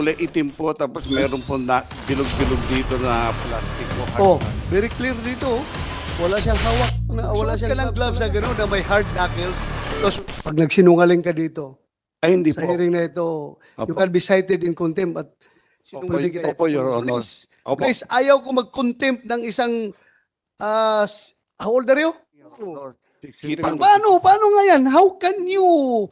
kulay itim po, tapos meron po na bilog-bilog dito na plastic po. Oh, very clear dito. Wala siyang hawak. Wala Magsuot siyang ka ng gloves na gano'n na may hard knuckles. Tapos, pag nagsinungaling ka dito, Ay, hindi sa po. hearing na ito, you Opo. can be cited in contempt at sinungaling kita. Opo, Your Honor. Please, Opo. please, ayaw ko mag-contempt ng isang, how old are you? Paano? Paano nga yan? How can you?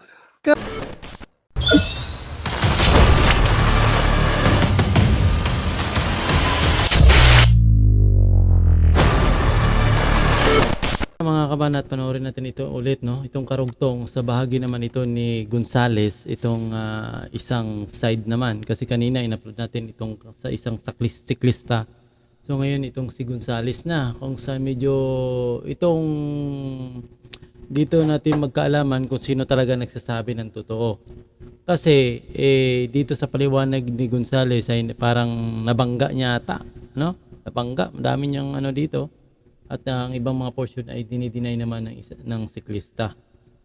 Mga kabanat, panoorin natin ito ulit, no? Itong karugtong sa bahagi naman ito ni Gonzales, itong isang side naman. Kasi kanina in-upload natin itong sa isang siklista. So ngayon itong si Gonzales na, kung sa medyo itong dito natin magkaalaman kung sino talaga nagsasabi ng totoo. Kasi dito sa paliwanag ni Gonzales ay parang nabangga niya ata, no? Nabangga, madami niyang ano dito. At ang ibang mga portion ay dinideny naman ng siklista.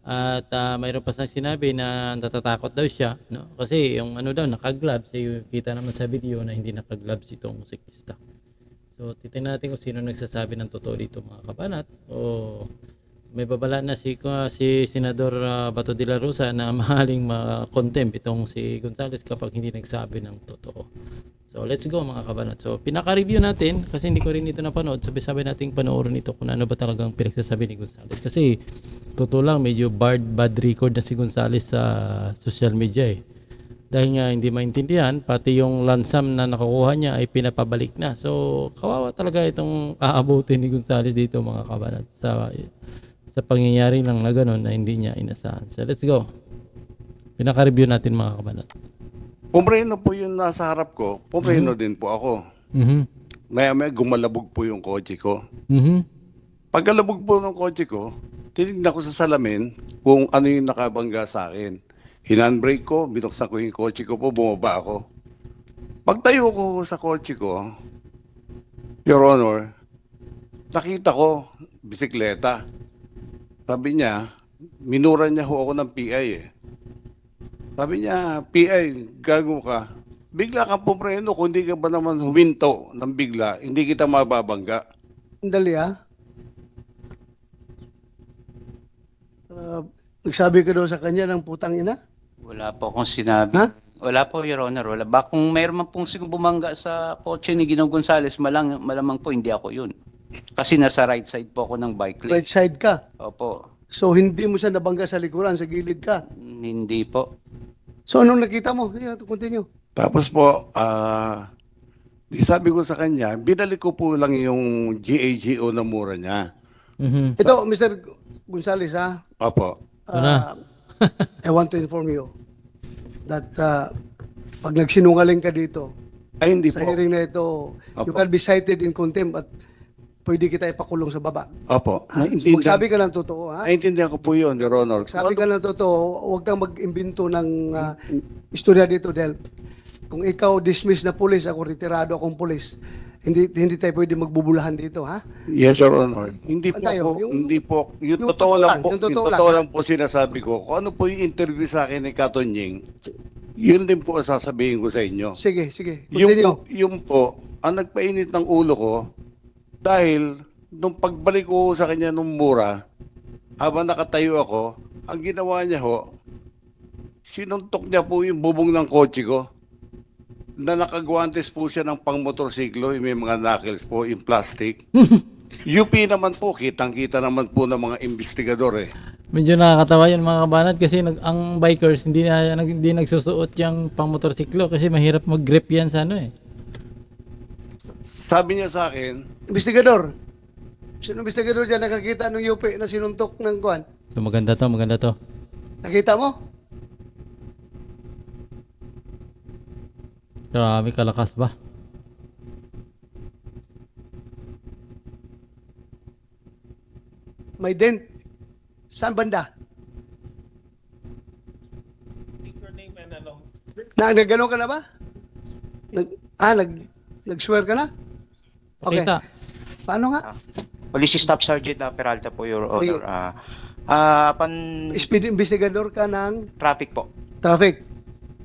At mayroon pa siyang sinabi na natatakot daw siya, no? Kasi yung ano daw, naka-gloves, kita naman sa video na hindi naka-gloves itong siklista. So titingnan natin kung sino nagsasabi ng totoo dito, mga kabanat. O may babala na si Senador Bato de la Rosa na mahaling ma-contempt itong si Gonzales kapag hindi nagsabi ng totoo. So let's go, mga kabanat. So pinaka-review natin kasi hindi ko rin ito napanood. Sabi natin panoorin ito kung ano ba talagang pinagsasabi ni Gonzales. Kasi totoo lang, medyo bad record na si Gonzales sa social media eh. Dahil nga hindi maintindihan, pati yung lansam na nakukuha niya ay pinapabalik na. So kawawa talaga itong aabutin ni Gonzales dito, mga kabanat, sa pangyayari lang na gano'n na hindi niya inasahan. So let's go. Pinaka-review natin, mga kabanat. Pumreno po yung nasa harap ko. Pumreno din po ako. Maya-maya gumalabog po yung kotse ko. Pagkalabog po ng kotse ko, tinignan ko sa salamin kung ano yung nakabangga sa akin. Hinandbrake ko, binuksan ko yung kotse ko po, bumaba ako. Pagtayo ko sa kotse ko, Your Honor, nakita ko bisikleta. Sabi niya, minura niya ho ako ng PI eh. Sabi niya, PI, gago ka. Bigla kang pumreno kung hindi ka ba naman huminto ng bigla, hindi kita mababangga. Dali nagsabi ka daw sa kanya ng putang ina? Wala po akong sinabi. Ha? Wala po, Your Honor. Wala. Ba kung mayroon man pong bumangga sa kotse ni Ginong Gonzales, malamang po hindi ako yun. Kasi nasa right side po ako ng bike lane. Right side ka. Opo. So hindi mo siya nabangga sa likuran, sa gilid ka. Hindi po. So anong nakita mo? Yeah, continue. Tapos po, di sabi ko sa kanya, binalik ko po lang yung GAGO na mura niya. Ito, Mr. Gonzales, ha? Opo. Ito na. I want to inform you that pag nagsinungaling ka dito, Ay, hindi sa po. hearing na ito, you Opo. can be cited in contempt at pwede kita ipakulong sa baba. Opo. Ha? So, magsabi ka ng totoo, ha? Naintindihan ko po yun, Your Honor. Sabi ka ng totoo, huwag kang mag-imbento ng istorya dito dahil kung ikaw dismiss na pulis, ako retirado akong pulis, hindi tayo pwede magbubulahan dito, ha? Yes, Your Honor. Hindi po Tayo, ako, hindi po, yung yung totoo lang po, yung totoo yung totoo lang. lang po sinasabi ko. Kung ano po yung interview sa akin ni Katonying, yun din po ang sasabihin ko sa inyo. Sige, sige. Yung Continue. po, yung po, ang nagpainit ng ulo ko, dahil nung pagbalik ko sa kanya nung mura, habang nakatayo ako, ang ginawa niya ho, sinuntok niya po yung bubong ng kotse ko, na nakagwantes po siya ng pang-motorsiklo, yung may mga knuckles po, yung plastic. UP naman po, kitang-kita naman po ng mga investigador eh. Medyo nakakatawa yun, mga kabanat, kasi ang bikers hindi nagsusuot yung pang motorsiklo kasi mahirap mag-grip yan sa ano eh. Sabi niya sa akin, Investigador. Sino investigador dyan nakakita ng UP na sinuntok ng kuan? So, maganda to. Nakita mo? Grabe, kalakas ba? May dent. Saan banda? Nagano ka na ba? Nag-swear ka na? Okay. Pakita. Paano nga? Police Staff Sergeant Peralta po, Your Sige. Honor. Pan Speed investigador ka ng traffic po. traffic.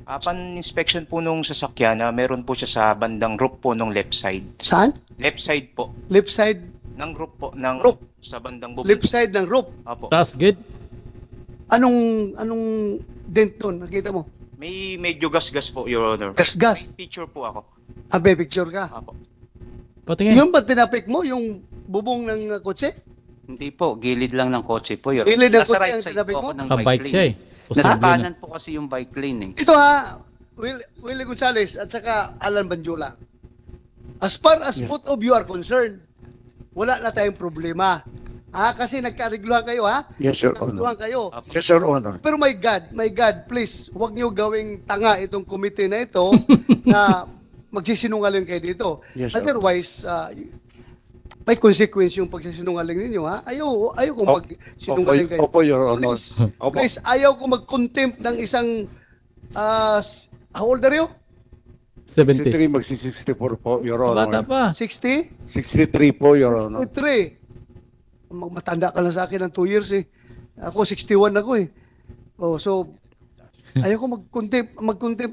Pan-inspection po nung sasakyan na meron po siya sa bandang roof po nung left side. Saan? Left side po. Left side, Ng roof po. Ng Roof. Sa bandang bubong. left side ng roof. Apo. That's good. Anong dent doon? Nakita mo? May medyo gas-gas po, Your Honor. Gas-gas. Picture po ako. May picture ka. Apo. Patingin. Yung ba tinapik mo, yung bubong ng kotse? Hindi po, gilid lang ng kotse po. Your Gilid ng Nasa kotse right ang side sinabi po mo? ako ng Kabike bike siya lane. eh. Nasa Posible kanan po kasi yung bike lane eh. Ito ha, Willie Gonzales at saka Alan Banjula. As far as both of you are concerned, wala na tayong problema. Kasi nagkarigluhan kayo ha? Yes, Your Nagkarigluhan Honor. kayo. Yes, Your Honor. Pero my God, please, huwag niyo gawing tanga itong committee na ito na magsisinungaling kayo dito. Yes, sir. Otherwise, may consequence yung pagsisinungaling ninyo, ha? Ayaw kong magsinungaling kayo. Opo, Your Honor. Please, Opo. please, ayaw ko mag-contempt ng isang, how old are you? 70. 63, magsi-64 po, Your Bata Honor. pa. 60? 63 po, Your Honor. 63. Matanda ka lang sa akin ng 2 years eh. Ako 61 ako eh. So, ayaw ko mag-contempt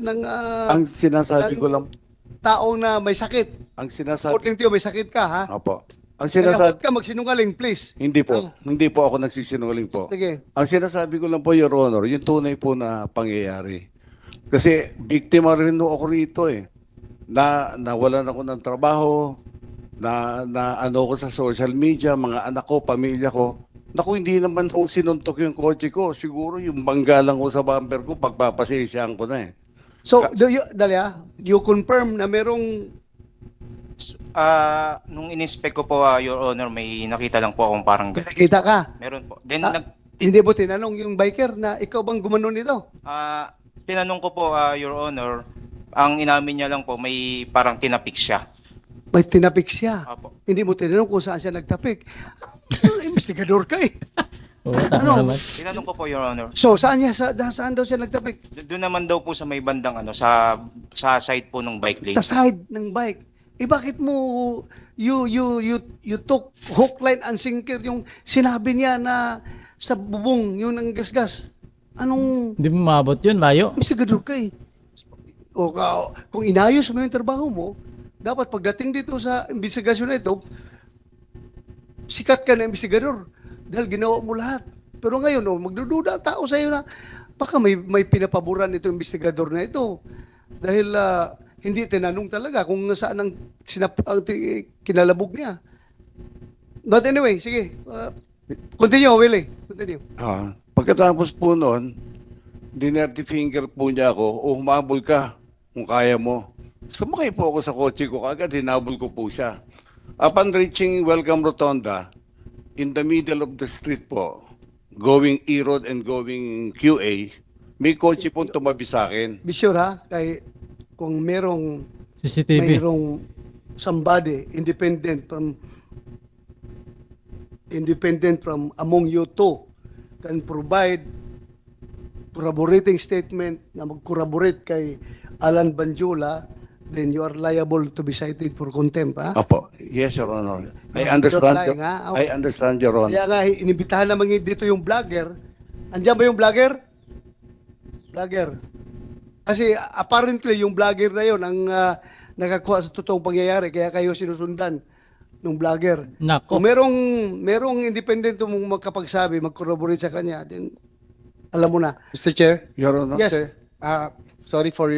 ng Ang sinasabi ko lang, taong na may sakit. ang sinasabi, According to you, may sakit ka, ha? opo. Ang Kaya huwag sinasabi, ka magsinungaling, please. hindi po. Hindi po ako nagsisinungaling po. Sige. Ang sinasabi ko lang po, Your Honor, yung tunay po na pangyayari. Kasi biktima rin ako rito eh. Nawalan ako ng trabaho, na ano ko sa social media, mga anak ko, pamilya ko. Naku, hindi naman po sinuntok yung kotse ko. Siguro yung bangga lang ko sa bumper ko, pagpapasensyahan ko na eh. So, you confirm na merong Nung in-inspect ko po, Your Honor, may nakita lang po akong parang nakita ka. meron po. Then, Hindi mo tinanong yung biker na ikaw bang gumano nito? tinanong ko po, Your Honor, ang inamin niya lang po, may parang tinapik siya. May tinapik siya. Apo. Hindi mo tinanong kung saan siya nagtapik. Investigador ka eh. Oo, tama Ano? naman. Tinanong ko po, Your Honor. So, saan daw siya nagtapik? Doon naman daw po sa may bandang sa side po ng bike lane. Sa side ng bike. Bakit mo you took hook, line, and sinker yung sinabi niya na sa bubong, yun ang gasgas. Anong Hindi mo maabot yun, layo. investigador ka eh. Kung inayos mo yung trabaho mo, dapat pagdating dito sa investigasyon na ito, sikat ka na investigador dahil ginawa mo lahat. Pero ngayon, magdududa ang tao sa iyo na baka may pinapaboran ito investigador na ito. Dahil hindi tinanong talaga kung saan ang kinalabog niya. But anyway, sige. Continue, Willie. Continue. Pagkatapos po noon, dinerty finger po niya ako, humabol ka kung kaya mo. Sumakay po ako sa kotse ko, kagad hinabol ko po siya. Upon reaching Welcome Rotonda, in the middle of the street po, going E-Road and going QA, may kotse po tumabi sa akin. Be sure ha, kung mayroong CCTV. somebody independent from among you two can provide corroborating statement na mag-corroborate kay Alan Banjula, then you are liable to be cited for contempt, ha? Apo, yes, Your Honor. I understand, You're lying, ha? I understand, Your Honor. Kaya nga, inibitahan naman dito yung vlogger. Andiyan ba yung vlogger? Vlogger. Kasi apparently yung vlogger na yun ang nakakuha sa totoong pangyayari, kaya kayo sinusundan ng vlogger. Nako. Kung merong independent mong makapagsabi, mag-corroborate sa kanya, then alam mo na. Mr. Chair? Your Honor. Yes. Sir, sorry for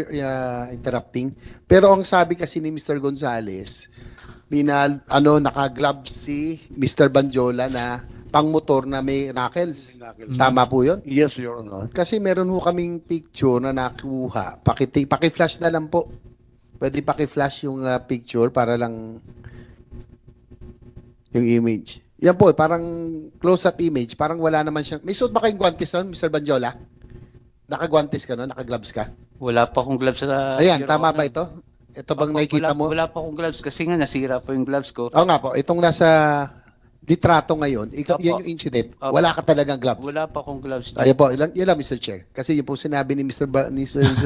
interrupting. Pero ang sabi kasi ni Mr. Gonzales, naka-gloves si Mr. Banjola na pang-motor na may knuckles. Tama po yun? Yes, Your Honor. Kasi meron ho kaming picture na nakuha. Paki-flash na lang po. Pwede paki-flash yung picture para lang yung image. Yan po, parang close-up image. Parang wala naman siya. May suot ba kayong guantes nun, Mr. Banjola? Naka-guantes ka nun? Naka-gloves ka? Wala pa akong gloves sa... Ayan, Your tama Honor. ba ito? Ito bang Opo, nakikita mo? Wala pa akong gloves kasi nga nasira po yung gloves ko. Oo nga po, itong nasa litrato ngayon, Opo. yan yung incident. Opo. Wala ka talagang gloves. Wala pa akong gloves. Ayan po, yun lang Mr. Chair. Kasi yun po sinabi ni Mr.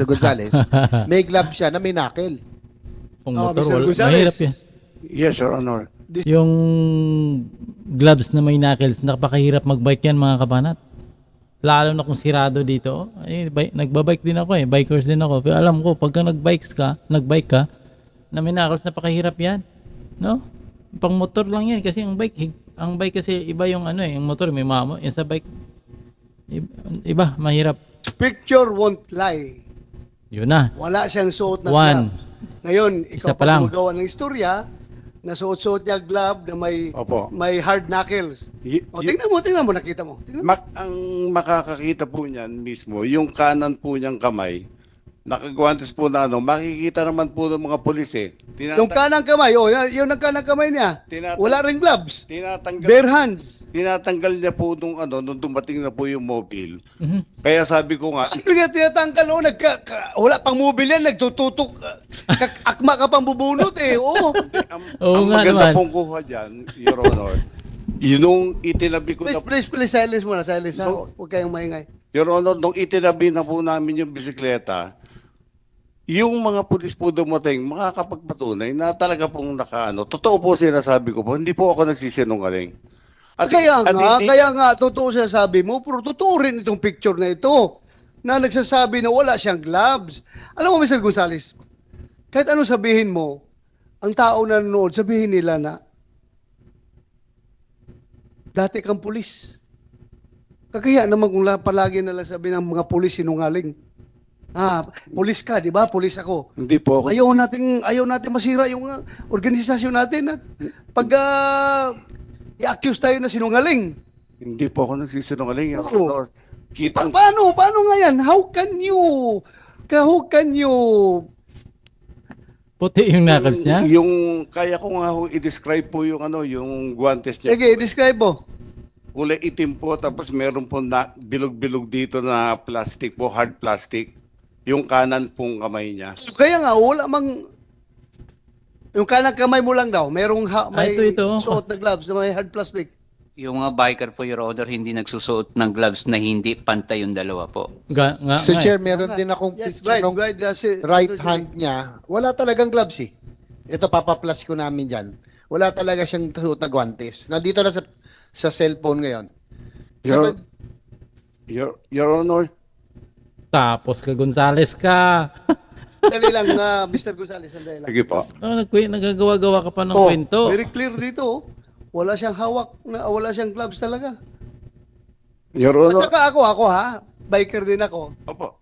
Gonzales, may glove siya na may knuckle. Kung Oh, motor, Mr. Gonzales. mahirap yan. Yes, Your Honor. Yung gloves na may knuckles, napakahirap magbike yan mga kabanat. Lalo na kung sirado dito. Ay, nagbabike din ako eh. Bikers din ako. Pero alam ko, pagka nagbike ka, na minakals, napakahirap yan. No? Pang motor lang yan. Kasi ang bike kasi iba yung ano eh. Yung motor may mamo. Yung sa bike, iba, mahirap. Picture won't lie. Yun na. Wala siyang suot na One. glove. Ngayon, Isa ikaw pa lang. pa gumagawa ng istorya, na suot-suot niya glove na Opo. may hard knuckles. O, tingnan mo, nakita mo. Tingnan mo. Ang makakakita po niyan mismo, yung kanan po niyang kamay, nakagwantes po na ano, makikita naman po ng mga pulis eh. Yung kanang kamay, yung kanang kamay niya, wala ring gloves. Tinatanggal, Bare hands. tinatanggal niya po nung ano, nung dumating na po yung mobile. Mhm. Kaya sabi ko nga, Ano niya tinatanggal? Wala pang mobile yan, nagtututok. Akma ka pang bubunot eh. Oo. Oo ang nga maganda naman. pong kuha dyan, Your Honor, yun itinabi ko na Please, silence muna, silence ha. Huwag kayong maingay. Your Honor, nung itinabi na po namin yung bisikleta, yung mga pulis po dumating, makakapagpatunay na talaga pong nakaano. Totoo po sinasabi ko po, hindi po ako nagsisinungaling. Kaya hindi- nga, totoo siya sabi mo, pero totoo rin itong picture na ito, na nagsasabi na wala siyang gloves. Alam mo, Mr. Gonzales, kahit anong sabihin mo, ang tao na nanonood, sabihin nila na, dati kang pulis. Kagaya naman kung palagi nalang sabi ng mga pulis sinungaling. Pulis ka, di ba? Pulis ako. Hindi po ako. Ayaw natin masira yung organisasyon natin at pag i-accuse tayo na sinungaling. Hindi po ako nagsisinungaling, Your Oo. Honor. Kitang, Paano nga yan? How can you Puti yung knuckles niya. yung kaya ko nga ho i-describe po yung ano, yung guantes niya. Sige, describe mo. Kulay itim po, tapos meron po na bilog-bilog dito na plastic po, hard plastic. Yung kanan pong kamay niya. Kaya nga, wala mang yung kanang kamay mo lang daw, may ito. suot na gloves na may hard plastic. Yung mga biker po, Your Honor, hindi nagsusuot ng gloves na hindi pantay yung dalawa po. Sir Chair, meron din akong Yes, picture right, ng right. That's it. right hand niya. Wala talagang gloves eh. Ito, papaplas ko namin dyan. Wala talaga siyang suot na guantes. Nandito na sa cellphone ngayon. Your Honor, Tapos ka Gonzales ka. Dali lang, Mr. Gonzales, sandali lang. sige po. Nagagawa-gawa ka pa ng kwento. Very clear dito. Wala siyang hawak, wala siyang gloves talaga. Your Honor, Saka ako ha, biker din ako. opo.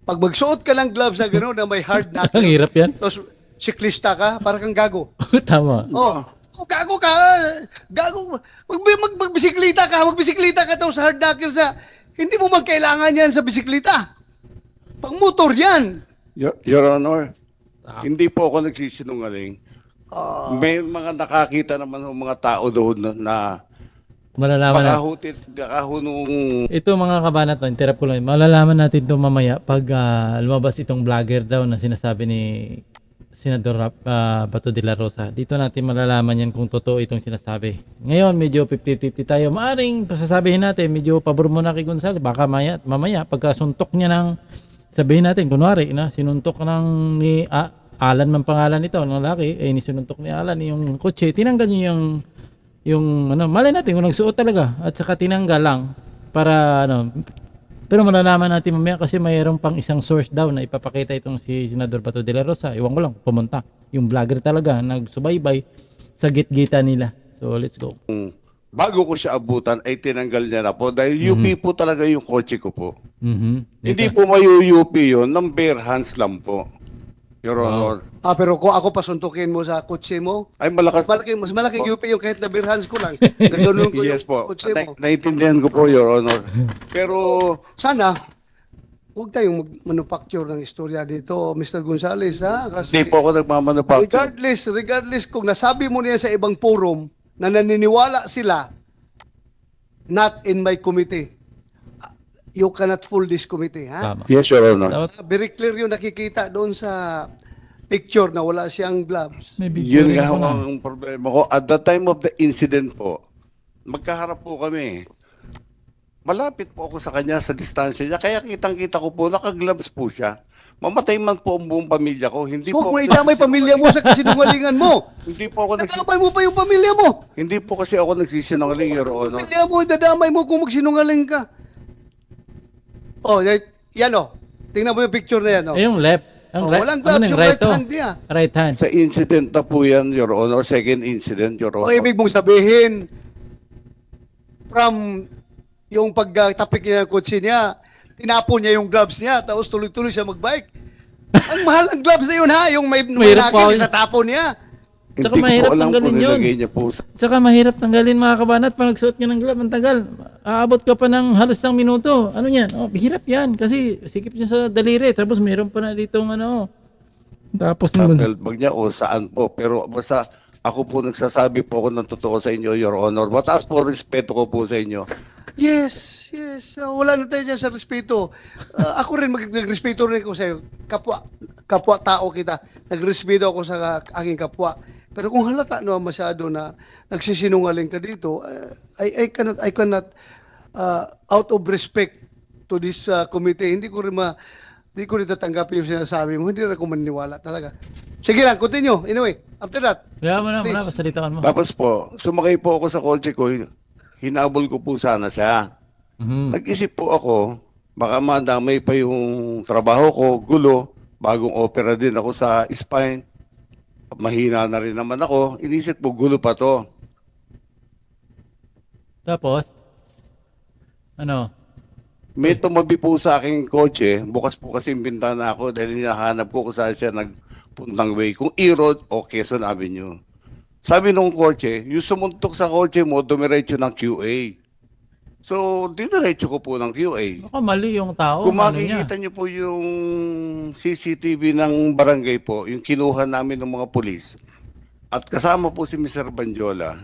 Pag magsuot ka ng gloves na gano'n na may hard Ang knuckles, hirap yan. tapos siklista ka, para kang gago. Tama. Oh, gago ka. Gago. Magbisiklita ka tapos hard knuckles na. Hindi mo magkailangan yan sa bisiklita. Pang motor yan. Your Honor, hindi po ako nagsisinungaling. May mga nakakita naman ng mga tao doon na Malalaman na. kakahunong Ito mga kabanat, interrupt ko lang. Malalaman natin ito mamaya pag lumabas itong vlogger daw na sinasabi ni Senador Bato de la Rosa. Dito natin malalaman yan kung totoo itong sinasabi. Ngayon, medyo 50-50 tayo. Maaring sasabihin natin, medyo pabor mo na kay Gonzales. Baka mamaya, pagkasuntok niya ng, sabihin natin, kunwari, sinuntok ng ni Alan man pangalan nito, ng lalaki, sinuntok ni Alan yung kotse, tinanggal niya yung malay natin kung nagsuot talaga at saka tinanggal lang para pero malalaman natin mamaya kasi mayroong pang isang source daw na ipapakita itong si Senador Bato de la Rosa. Iwan ko lang, pumunta. Yung vlogger talaga, nagsubaybay sa gitgita nila. So, let's go. bago ko siya abutan ay tinanggal niya na po dahil UP po talaga yung kotse ko po. Hindi po mayu-UP yun, ng bare hands lang po. Your Honor. Pero kung ako pasuntukin mo sa kotse mo, Ay malakas. mas malaki UP yung kahit na bare hands ko lang. Ganoon ko Yes yung po. kotse mo. Naiintindihan ko po, Your Honor. Pero Sana, huwag tayong manufacture ng istorya dito, Mr. Gonzales, ha? Kasi hindi po ako nagmamanufacture. regardless kung nasabi mo niya sa ibang forum na naniniwala sila, not in my committee, you cannot fool this committee, ha? Tama. Yes, Your Honor. Very clear yung nakikita doon sa picture na wala siyang gloves. May video Yun rin nga ako na. ang problema ko. At the time of the incident po, magkaharap po kami. Malapit po ako sa kanya sa distansya niya. Kaya kitang-kita ko po, naka-gloves po siya. Mamatay man po ang buong pamilya ko. Hindi So, po kung idamay pamilya mo sa kasinungalingan mo, Hindi po ako nadamay mo pa yung pamilya mo. Hindi po kasi ako nagsisinungaling, Your Honor. Pamilya mo, dadamay mo kung magsinungaling ka. Oh, yan oh. Tingnan mo yung picture na yan oh. Yung left. Oh, walang gloves yung right hand niya. Right hand. Sa incident na po yan, Your Honor. Second incident, Your O Honor. ibig mong sabihin, from yung pagtapik niya ng kotse niya, tinapon niya yung gloves niya, tapos tuloy-tuloy siya magbike. Ang mahal ng gloves na yun ha, yung may Mahirap pa nakil, yun. itatapon niya. Saka Hindi ko mahirap po alam tanggalin kung yun. nilagay niya po sa... Saka mahirap tanggalin mga kabanat pag nagsuot ka ng glove, ang tagal. Aabot ka pa ng halos ng minuto. Ano yan? Oh, hirap yan kasi sikip niya sa daliri. Tapos meron pa na ditong ano. Tapos sa naman. belt bag niya o saan po. Pero basta ako po nagsasabi po ako ng totoo sa inyo, Your Honor. Mataas po respeto ko po sa inyo. Yes, yes. Wala na tayo dyan sa respeto. Ako rin nagrespeto rin ako sa iyo. Kapwa tao kita. Nagrespeto ako sa aking kapwa. Pero kung halata naman masyado na nagsisinungaling ka dito, I cannot out of respect to this committee, hindi ko rin tatanggapin yung sinasabi mo. Hindi rin ako maniniwala talaga. Sige lang, continue. Anyway, after that, Kaya mo na, please. pasalitaan mo. Tapos po, sumakay po ako sa kotse ko. Hinabol ko po sana siya. Mhm. Nag-isip po ako, baka madamay pa yung trabaho ko, gulo, bagong opera din ako sa spine. Mahina na rin naman ako. Inisip po, gulo pa to. Tapos, ano? May tumabi po sa aking kotse, bukas po kasi yung bintana ako dahil hinahanap ko kung saan siya nagpuntang way. Kung E-Road o Quezon Avenue. Sabi nung kotse, yung sumuntok sa kotse mo, dumiretso ng QA. So, diniretso ko po ng QA. Baka mali yung tao. Kung ano niya. makikita niyo po yung CCTV ng barangay po, yung kinuha namin ng mga pulis, at kasama po si Mr. Banjola,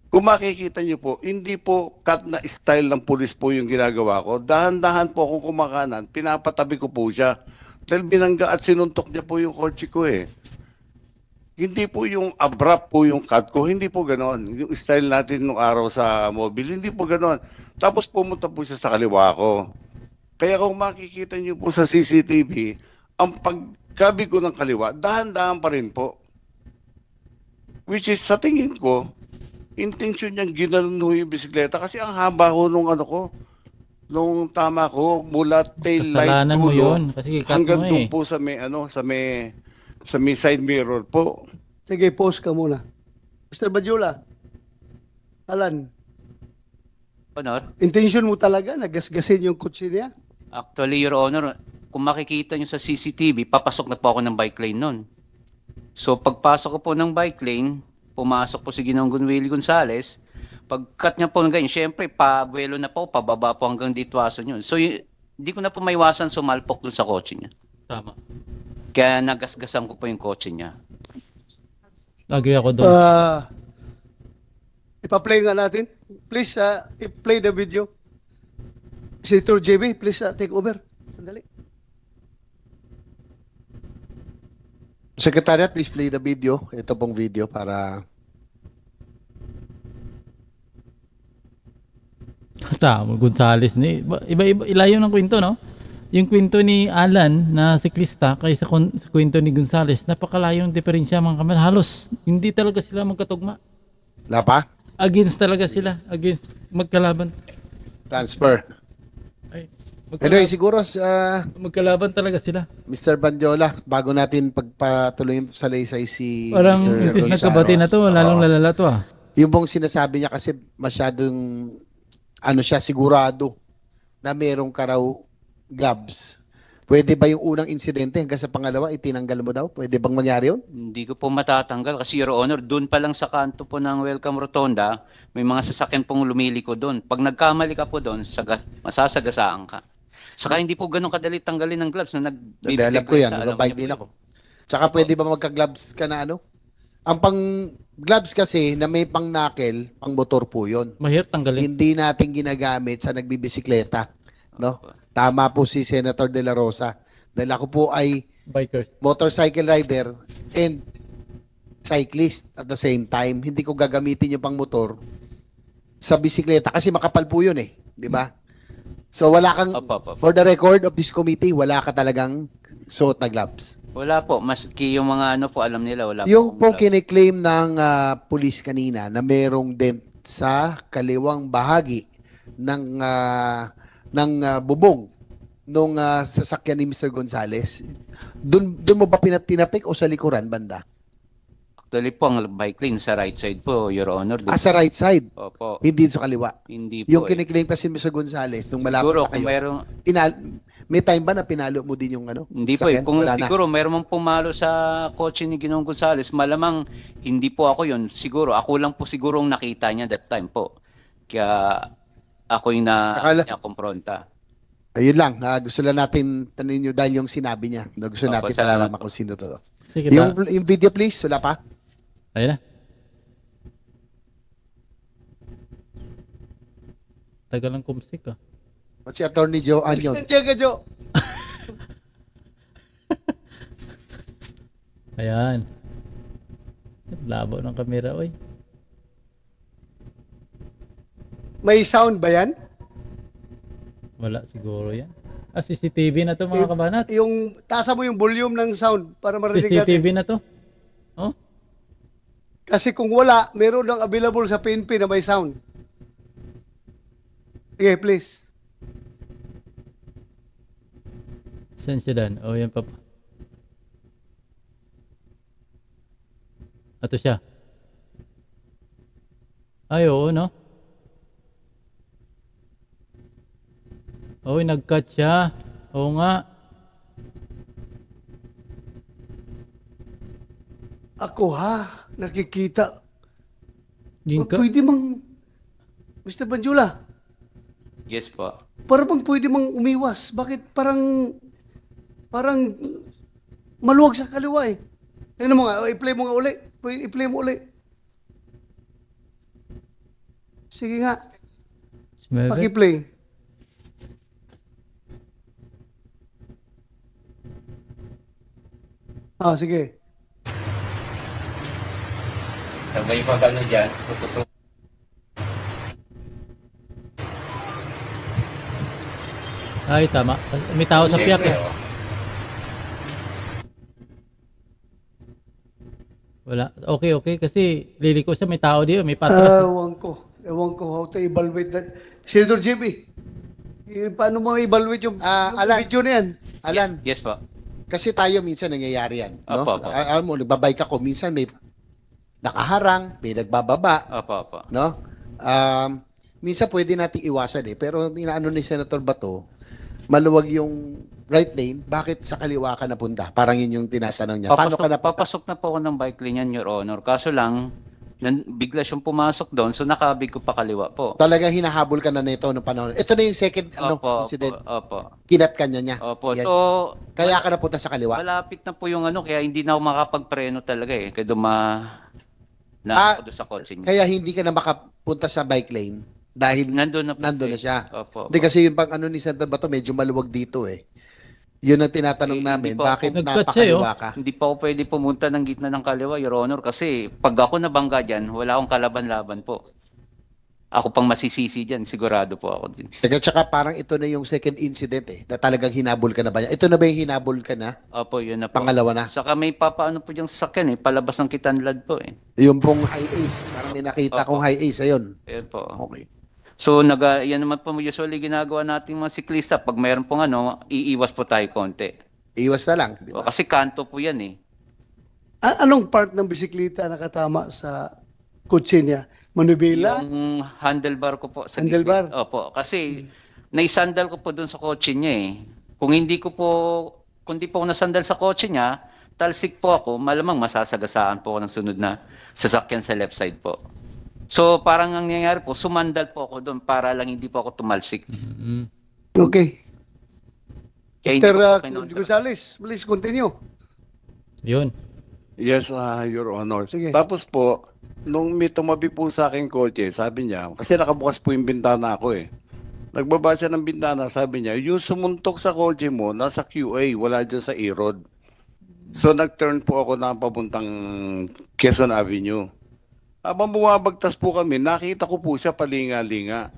kung makikita niyo po, hindi po cut na style ng pulis po yung ginagawa ko. Dahan-dahan po akong kumakanan, pinapatabi ko po siya. Dahil binangga at sinuntok niya po yung kotse ko eh. Hindi po yung abrupt po yung cut ko, hindi po ganon. Yung style natin nung araw sa mobile, hindi po ganon. Tapos pumunta po siya sa kaliwa ko. Kaya kung makikita niyo po sa CCTV, ang pagkabi ko ng kaliwa, dahan-dahan pa rin po. Which is, sa tingin ko, intention niyang ginanon ho yung bisikleta kasi ang haba ho nung ano ko, nung tama ko, mula tail light Kasalanan mo dulo, yun, kasi cut hanggang mo doon eh. po sa may, sa may side mirror po. sige, pause ka muna. Mr. Badjula, Alan, Honor, intention mo talaga na gasgasin yung kotse niya? actually, Your Honor, kung makikita nyo sa CCTV, papasok na po ako ng bike lane nun. So, pagpasok ko po ng bike lane, pumasok po si Ginoong Gunwili Gonzales, pag-cut niya po ng ganyan, syempre, pabuelo na po, pababa po hanggang dito aso yun. So, hindi ko na po maiwasan sumalpok dun sa kotse niya. Tama. Kaya nagasgasan ko po yung kotse niya. Agree ako doon. Ipa-play nga natin. Please, i-play the video. Senator JB, please take over. Sandali. Secretariat, please play the video. Ito pong video para... Tama, Gonzales ni. Iba-iba, ilayo ng kwento, no? Yung kwento ni Alan na siklista kaysa sa kwento ni Gonzales, napakalayong diferensya mga kamay. Halos hindi talaga sila magkatugma. Wala pa? Against talaga sila. Against magkalaban. Transfer. Ay, Anyway, siguro magkalaban talaga sila. Mr. Banjola, bago natin pagpatuloy sa laysay si Parang Mr. itis na Gonzales. kabati na to, lalong lalala to ah. Yung pong sinasabi niya kasi masyadong ano siya, sigurado na merong ka raw gloves. Pwede ba yung unang insidente hanggang sa pangalawa itinanggal mo daw? Pwede bang mangyari yun? Hindi ko po matatanggal kasi, Your Honor, doon pa lang sa kanto po ng Welcome Rotonda, may mga sasakyan pong lumiliko doon. Pag nagkamali ka po doon, masasagasaan ka. Saka hindi po ganun kadali tanggalin ng gloves na Hindi, alam ko yan. Nagbabike din ako. Tsaka pwede ba magka-gloves ka na ano? Ang pang-gloves kasi na may pang-knuckle, pang-motor po yun. Mahirap tanggalin. Hindi natin ginagamit sa nagbibisikleta. No? Tama po si Senator De La Rosa. Dahil ako po ay Bikers. motorcycle rider and cyclist at the same time. Hindi ko gagamitin yung pang-motor sa bisikleta kasi makapal po yun eh. Di ba? So wala kang, Opo. for the record of this committee, wala ka talagang suot na gloves. Wala po. Maski yung mga ano po, alam nila, wala Yung po. pong kiniklaim ng police kanina na merong dent sa kaliwang bahagi ng bubong nung sasakyan ni Mr. Gonzales? Doon mo ba tinapik o sa likuran banda? Actually po, ang bike lane sa right side po, Your Honor. Sa right side, Opo. hindi sa kaliwa. Hindi po Yung eh. kiniklaim kasi Mr. Gonzales nung malapit Siguro na kung kayo. meron, May time ba na pinalo mo din yung ano? hindi po eh. sakyan? Kung Wala na. siguro meron mang pumalo sa kotse ni Ginoong Gonzales, malamang hindi po ako yun. Siguro, ako lang po siguro ang nakita niya that time po. Kaya ako yung Akala- na-kumpronta. Ayun lang, gusto lang natin tanungin nyo dahil yung sinabi niya. Gusto Opo, natin salamat malaman kung sino to. Sige, Yung video please, wala pa? ayun na. Tagal ng kumsik ah. At si Attorney Joe Anyon. Nandiyan ka, Jo. Ayan. Labo ng kamera, oy. May sound ba yan? Wala siguro yan. CCTV na to mga kabanat. Yung, tasa mo yung volume ng sound para marinig CCTV natin. na to. Oh, Kasi kung wala, meron lang available sa PNP na may sound. Sige, please. saan siya dan? Oh, yan pa. Ato siya. Ay, oo, no? Oy, nag-cut siya. Oo nga. Ako ha, nakikita. Yung ka- Pwede mang, Mr. Banjula, Yes po. para bang pwede mang umiwas? Bakit parang maluwag sa kaliwa eh. Tingnan mo nga, i-play mo nga uli. I-play mo uli. Sige nga, Smell it? paki-play. Sige. Sabay pa gano'n dyan. Ay, tama. May tao sa piyak eh. Wala. Okay, okay. Kasi liliko siya. May tao dito. May patras. Ewan ko. Ewan ko how to evaluate that. Senator JB, paano mo evaluate yung Alan. video na yan? Alan, Yes po. kasi tayo minsan nangyayari yan. No? Opo, opo. Alam mo, nagbabike ako, minsan may nakaharang, may nagbababa. Opo, opo. No? Minsan pwede nating iwasan eh. Pero inaano ni Senator Bato, maluwag yung right lane, bakit sa kaliwa ka napunta? Parang yun yung tinatanong niya. Paano ka napunta? Papasok na po ako ng bike lane yan, Your Honor. Kaso lang, bigla siyang pumasok doon, so nakabig ko pa kaliwa po. Talagang hinahabol ka na nito noong panahon. Ito na yung second Opo, incident. opo. Kinat ka niya. Opo. Yan. So, Kaya ka napunta sa kaliwa. malapit na po yung kaya hindi na ako makapagpreno talaga eh. Kaya na ako doon sa kotse niya. Kaya hindi ka na makapunta sa bike lane dahil Nandun na po. nandun na siya. Opo. Hindi kasi yung pang ni Senator Bato, medyo maluwag dito eh. Yun ang tinatanong Eh, namin, hindi po bakit ako- Nag-cut siya, napakaliwa ka? Hindi pa ako pwede pumunta ng gitna ng kaliwa, Your Honor, kasi pag ako nabangga dyan, wala akong kalaban-laban po. Ako pang masisisi dyan, sigurado po ako din. Teka, tsaka parang ito na yung second incident eh, na talagang hinabol ka na ba niya? Ito na ba yung hinabol ka na? Opo, yun na po. Pangalawa na? Saka may papaano po yung sasakyan eh, palabas ng Kitanlad po eh. Yung pong high ace. Parang may nakita Opo. kong high ace. Ayun. Ayun po. Okay. So, yan naman po usually ginagawa nating mga siklista. Pag mayroon pong iiwas po tayo konti. Iwas na lang. Di O, ba? kasi kanto po yan eh. Anong part ng bisikleta nakatama sa kotse niya? Manubela? Yung handlebar ko po sa Handlebar? gilid. Opo, kasi naisandal ko po doon sa kotse niya eh. Kung hindi po ako nasandal sa kotse niya, talsik po ako, malamang masasagasaan po ako ng sunod na sasakyan sa left side po. So parang ang nangyayari po, sumandal po ako doon para lang hindi po ako tumalsik. Mm. Okay. Kaya hindi Mr. ko po kinontra. Gonzales, please continue. Yun. Yes, Your Honor. Sige. Tapos po, nung may tumabi po sa akin kotse, sabi niya, kasi nakabukas po yung bintana ko eh. Nagbaba siya ng bintana, sabi niya, yung sumuntok sa kotse mo, nasa QA, wala dyan sa E-Road. So nag-turn po ako na papuntang Quezon Avenue. Habang bumabagtas po kami, nakita ko po siya palinga-linga.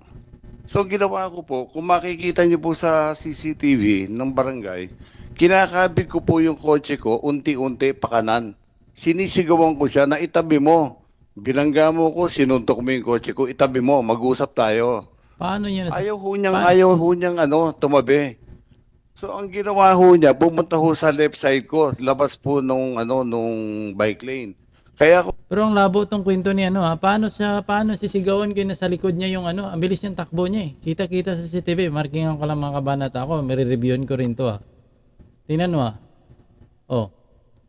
So ginawa ko po, kung makikita niyo po sa CCTV ng barangay, kinakabig ko po yung kotse ko, unti-unti pakanan. Sinisigawan ko siya na itabi mo. Bilangga mo ko, sinuntok mo yung kotse ko, itabi mo, mag-usap tayo. Paano niya Ayaw ho niyang tumabi. So ang ginawa ho niya, pumunta ho sa left side ko, labas po nung nung bike lane. Kaya ako Pero ang labo tong kwento ni ano ha, paano sisigawan ko na sa likod niya yung ano, ang bilis niyang takbo niya eh. Kita-kita sa CCTV, markingan ko lang mga kabanata ako, may-reviewin ko rin to ha. Tingnan mo ha. Oh,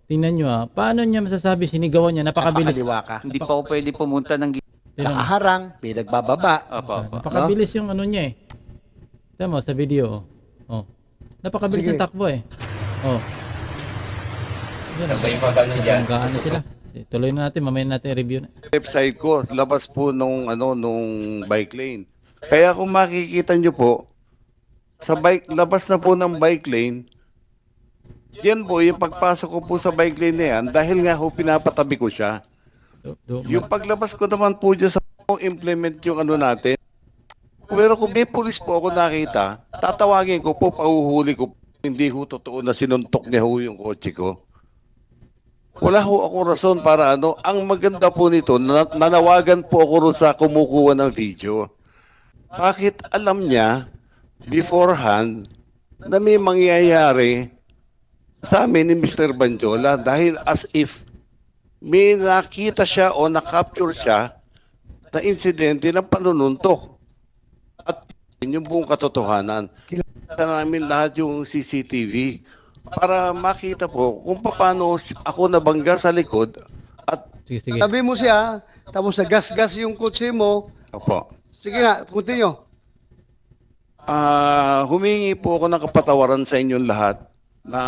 tingnan nyo ha. Paano niya masasabi sinigawan niya, napakabilis. Napakaliwa ka. Hindi pa ako pwede pumunta ng Tingnan mo. Nakaharang, may nagbababa. Opo, opo. Napakabilis yung ano niya eh. Tingnan mo sa video oh. Oh. Napakabilis Sige. ng takbo eh. Oh. Yan, banggaan na sila. Tuloy na natin, mamaya natin review na. left side ko, labas po nung nung bike lane. Kaya kung makikita nyo po, sa labas na po ng bike lane, yan po, yung pagpasok ko po sa bike lane na yan, dahil nga ho, pinapatabi ko siya. Yung paglabas ko naman po dyan sa implement yung ano natin. Pero kung may pulis po ako nakita, tatawagin ko po, pahuhuli ko, hindi ho totoo na sinuntok niya ho yung kotse ko. Wala ho ako rason para ano. Ang maganda po nito, nanawagan po ako rin sa kumukuha ng video. Bakit alam niya beforehand na may mangyayari sa amin ni Mr. Banjola dahil as if may nakita siya o nakapture siya na insidente ng panununtok. At yun yung buong katotohanan. Kita namin lahat yung CCTV para makita po kung paano ako nabangga sa likod at Sige. Sabi mo siya, tapos nagas-gas yung kotse mo. opo. Sige nga, continue. Humingi po ako ng kapatawaran sa inyong lahat na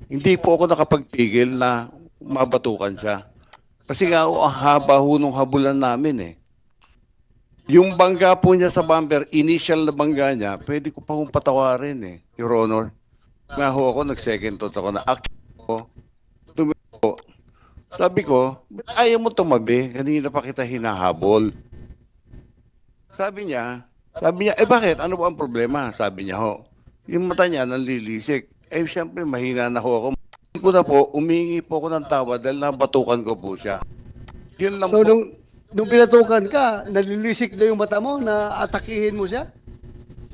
hindi po ako nakapagpigil na mabatukan siya. Kasi nga ang haba ho nung habulan namin eh. Yung bangga po niya sa bumper, initial na bangga niya, pwede ko pa hong patawarin eh, Your Honor. Nga ho ako, nag-second thought ako na tumipo. Sabi ko, "Ba't ayaw mo tumabi? Kanina pa kita hinahabol." Sabi niya, bakit? Ano ba ang problema? Sabi niya ho, yung mata niya nanlilisik. Siyempre, mahina na ho ako. Hindi ko na po, umingi po ako ng tawad dahil nabatukan ko po siya. Yun lang So, po. nung pinatukan ka, nalilisik na yung mata mo, na atakihin mo siya?